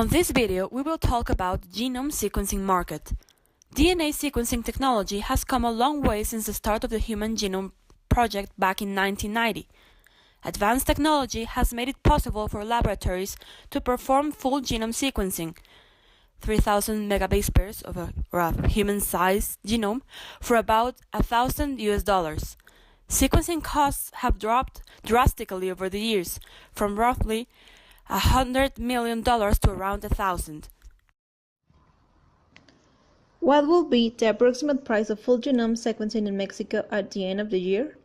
On this video, we will talk about genome sequencing market. DNA sequencing technology has come a long way since the start of the Human Genome Project back in 1990. Advanced technology has made it possible for laboratories to perform full genome sequencing, 3,000 megabase pairs of a human-sized genome for about $1,000. Sequencing costs have dropped drastically over the years, from roughly $100 million to around $1,000. What will be the approximate price of full genome sequencing in Mexico at the end of the year?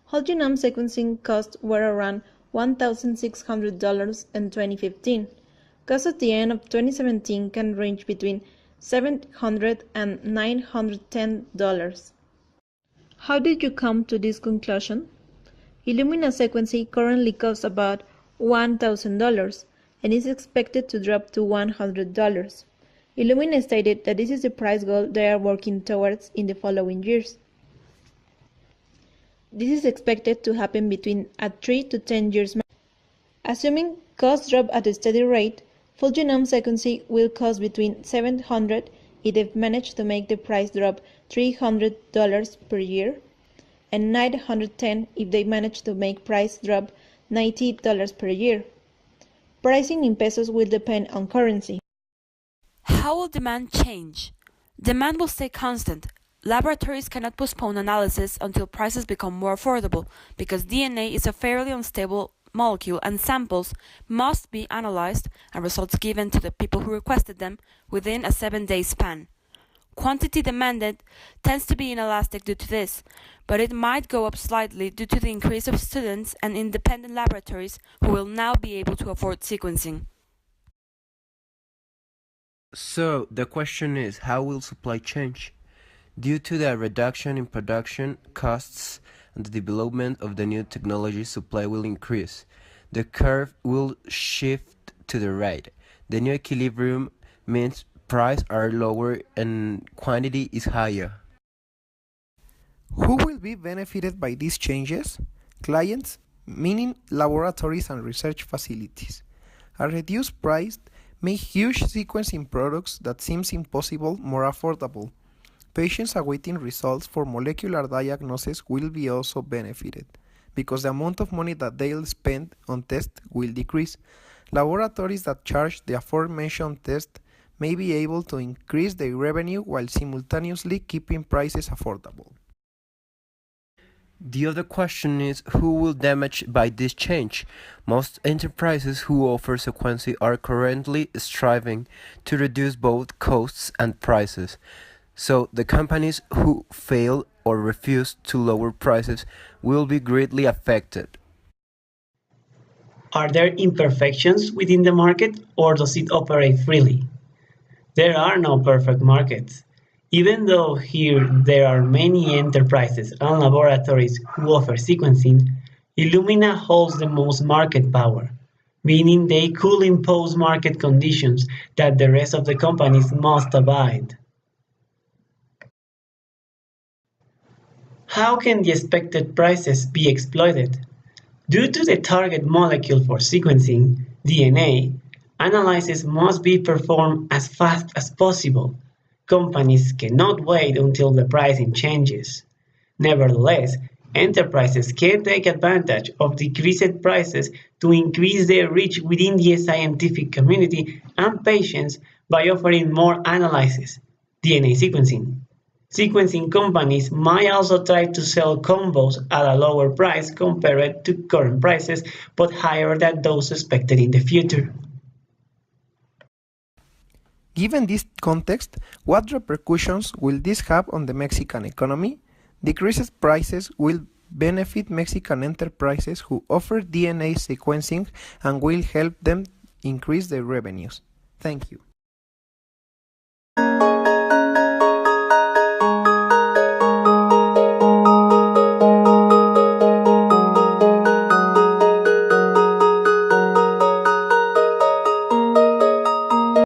Whole genome sequencing costs were around $1,600 in 2015. Costs at the end of 2017 can range between $700 and $910. How did you come to this conclusion? Illumina sequencing currently costs about $1,000 and is expected to drop to $100. Illumina stated that this is the price goal they are working towards in the following years. This is expected to happen between a 3 to 10 years. Assuming costs drop at a steady rate, full genome sequencing will cost between $700 if they manage to make the price drop $300 per year, and $910 if they manage to make price drop $90 per year. Pricing in pesos will depend on currency. How will demand change? Demand will stay constant. Laboratories cannot postpone analysis until prices become more affordable, because DNA is a fairly unstable molecule and samples must be analyzed and results given to the people who requested them within a 7-day span. Quantity demanded tends to be inelastic due to this, but it might go up slightly due to the increase of students and independent laboratories who will now be able to afford sequencing. So, the question is, how will supply change? Due to the reduction in production costs and the development of the new technology, supply will increase. The curve will shift to the right. The new equilibrium means prices are lower and quantity is higher. Who will be benefited by these changes? Clients, meaning laboratories and research facilities. A reduced price makes huge sequencing products that seems impossible more affordable. Patients awaiting results for molecular diagnosis will be also benefited, because the amount of money that they'll spend on tests will decrease. Laboratories that charge the aforementioned test may be able to increase their revenue while simultaneously keeping prices affordable. The other question is, who will damage by this change? Most enterprises who offer sequencing are currently striving to reduce both costs and prices. So the companies who fail or refuse to lower prices will be greatly affected. Are there imperfections within the market, or does it operate freely? There are no perfect markets. Even though here there are many enterprises and laboratories who offer sequencing, Illumina holds the most market power, meaning they could impose market conditions that the rest of the companies must abide. How can the expected prices be exploited? Due to the target molecule for sequencing, DNA, analysis must be performed as fast as possible. Companies cannot wait until the pricing changes. Nevertheless, enterprises can take advantage of decreased prices to increase their reach within the scientific community and patients by offering more analysis, DNA sequencing. Sequencing companies might also try to sell combos at a lower price compared to current prices, but higher than those expected in the future. Given this context, what repercussions will this have on the Mexican economy? Decreased prices will benefit Mexican enterprises who offer DNA sequencing and will help them increase their revenues. Thank you.